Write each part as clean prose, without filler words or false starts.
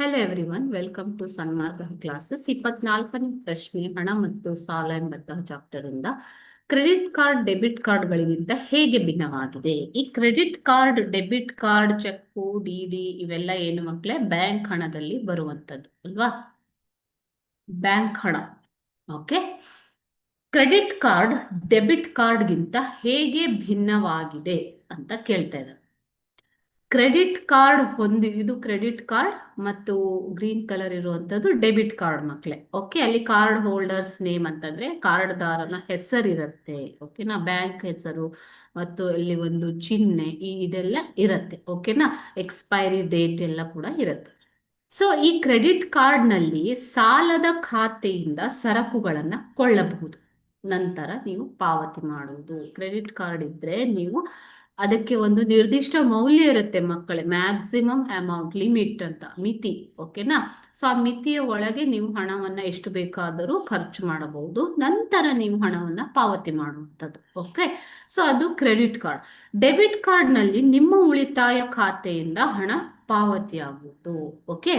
Hello everyone, welcome to Sanmarga classes. 24ನೇ ಪ್ರಶ್ನೆ, ಹಣ ಮತ್ತು ಸಾಲ ಎಂಬಂತಹ ಚಾಪ್ಟರ್ ಇಂದ ಕ್ರೆಡಿಟ್ ಕಾರ್ಡ್ ಡೆಬಿಟ್ ಕಾರ್ಡ್ಗಳಿಗಿಂತ ಹೇಗೆ ಭಿನ್ನವಾಗಿದೆ. ಈ credit card, debit card, cheque, D ಇವೆಲ್ಲ ಏನು ಮಕ್ಕಳೇ, ಬ್ಯಾಂಕ್ ಹಣದಲ್ಲಿ ಬರುವಂತದ್ದು ಅಲ್ವಾ, ಬ್ಯಾಂಕ್ ಹಣ. ಓಕೆ, ಕ್ರೆಡಿಟ್ ಕಾರ್ಡ್ ಡೆಬಿಟ್ ಕಾರ್ಡ್ಗಿಂತ ಹೇಗೆ ಭಿನ್ನವಾಗಿದೆ ಅಂತ ಕೇಳ್ತಾ ಇದ್ದಾರೆ. ಕ್ರೆಡಿಟ್ ಕಾರ್ಡ್ ಇದು ಕ್ರೆಡಿಟ್ ಕಾರ್ಡ್ ಮತ್ತು ಗ್ರೀನ್ ಕಲರ್ ಇರುವಂತದ್ದು ಡೆಬಿಟ್ ಕಾರ್ಡ್ ಮಕ್ಕಳೇ. ಓಕೆ, ಅಲ್ಲಿ ಕಾರ್ಡ್ ಹೋಲ್ಡರ್ಸ್ ನೇಮ್ ಅಂತಂದ್ರೆ ಕಾರ್ಡ್ದಾರನ ಹೆಸರಿರುತ್ತೆ. ಓಕೆನಾ, ಬ್ಯಾಂಕ್ ಹೆಸರು ಮತ್ತು ಇಲ್ಲಿ ಒಂದು ಚಿಹ್ನೆ ಇದೆಲ್ಲ ಇರುತ್ತೆ. ಓಕೆನಾ, ಎಕ್ಸ್ಪೈರಿ ಡೇಟ್ ಎಲ್ಲ ಕೂಡ ಇರುತ್ತೆ. ಸೊ ಈ ಕ್ರೆಡಿಟ್ ಕಾರ್ಡ್ನಲ್ಲಿ ಸಾಲದ ಖಾತೆಯಿಂದ ಸರಕುಗಳನ್ನ ಕೊಳ್ಳಬಹುದು, ನಂತರ ನೀವು ಪಾವತಿ ಮಾಡುವುದು. ಕ್ರೆಡಿಟ್ ಕಾರ್ಡ್ ಇದ್ರೆ ನೀವು ಅದಕ್ಕೆ ಒಂದು ನಿರ್ದಿಷ್ಟ ಮೌಲ್ಯ ಇರುತ್ತೆ ಮಕ್ಕಳೇ, ಮ್ಯಾಕ್ಸಿಮಮ್ ಅಮೌಂಟ್, ಲಿಮಿಟ್ ಅಂತ, ಮಿತಿ. ಓಕೆನಾ, ಸೊ ಆ ಮಿತಿಯ ಒಳಗೆ ನೀವು ಹಣವನ್ನ ಎಷ್ಟು ಬೇಕಾದರೂ ಖರ್ಚು ಮಾಡಬಹುದು, ನಂತರ ನೀವು ಹಣವನ್ನ ಪಾವತಿ ಮಾಡುವಂಥದ್ದು. ಓಕೆ, ಸೊ ಅದು ಕ್ರೆಡಿಟ್ ಕಾರ್ಡ್. ಡೆಬಿಟ್ ಕಾರ್ಡ್ ನಲ್ಲಿ ನಿಮ್ಮ ಉಳಿತಾಯ ಖಾತೆಯಿಂದ ಹಣ ಪಾವತಿಯಾಗುವುದು. ಓಕೆ,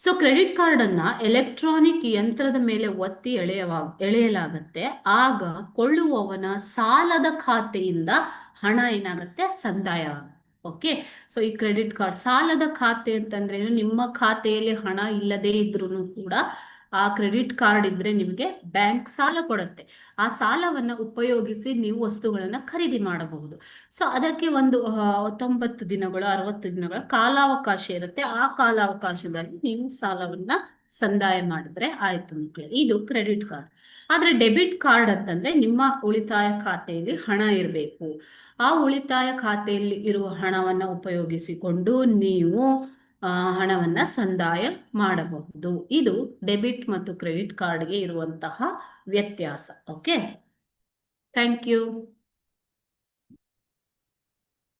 ಸೊ ಕ್ರೆಡಿಟ್ ಕಾರ್ಡ್ ಅನ್ನ ಎಲೆಕ್ಟ್ರಾನಿಕ್ ಯಂತ್ರದ ಮೇಲೆ ಒತ್ತಿ ಎಳೆಯಲಾಗತ್ತೆ. ಆಗ ಕೊಳ್ಳುವವನ ಸಾಲದ ಖಾತೆಯಿಂದ ಹಣ ಏನಾಗುತ್ತೆ, ಸಂದಾಯ. ಓಕೆ, ಸೊ ಈ ಕ್ರೆಡಿಟ್ ಕಾರ್ಡ್ ಸಾಲದ ಖಾತೆ ಅಂತಂದ್ರೆ ನಿಮ್ಮ ಖಾತೆಯಲ್ಲಿ ಹಣ ಇಲ್ಲದೆ ಇದ್ರೂ ಕೂಡ ಆ ಕ್ರೆಡಿಟ್ ಕಾರ್ಡ್ ಇದ್ರೆ ನಿಮಗೆ ಬ್ಯಾಂಕ್ ಸಾಲ ಕೊಡುತ್ತೆ. ಆ ಸಾಲವನ್ನ ಉಪಯೋಗಿಸಿ ನೀವು ವಸ್ತುಗಳನ್ನ ಖರೀದಿ ಮಾಡಬಹುದು. ಸೊ ಅದಕ್ಕೆ ಒಂದು 90 ದಿನಗಳು 60 ದಿನಗಳ ಕಾಲಾವಕಾಶ ಇರುತ್ತೆ. ಆ ಕಾಲಾವಕಾಶದಲ್ಲಿ ನೀವು ಸಾಲವನ್ನ ಸಂದಾಯ ಮಾಡಿದ್ರೆ ಆಯ್ತು ಮಕ್ಕಳೇ, ಇದು ಕ್ರೆಡಿಟ್ ಕಾರ್ಡ್. ಆದ್ರೆ ಡೆಬಿಟ್ ಕಾರ್ಡ್ ಅಂತಂದ್ರೆ ನಿಮ್ಮ ಉಳಿತಾಯ ಖಾತೆಯಲ್ಲಿ ಹಣ ಇರಬೇಕು. ಆ ಉಳಿತಾಯ ಖಾತೆಯಲ್ಲಿ ಇರುವ ಹಣವನ್ನ ಉಪಯೋಗಿಸಿಕೊಂಡು ನೀವು ಹಣವನ್ನ ಸಂದಾಯ ಮಾಡಬಹುದು. ಇದು ಡೆಬಿಟ್ ಮತ್ತು ಕ್ರೆಡಿಟ್ ಕಾರ್ಡ್ಗೆ ಇರುವಂತಹ ವ್ಯತ್ಯಾಸ. Okay, thank you.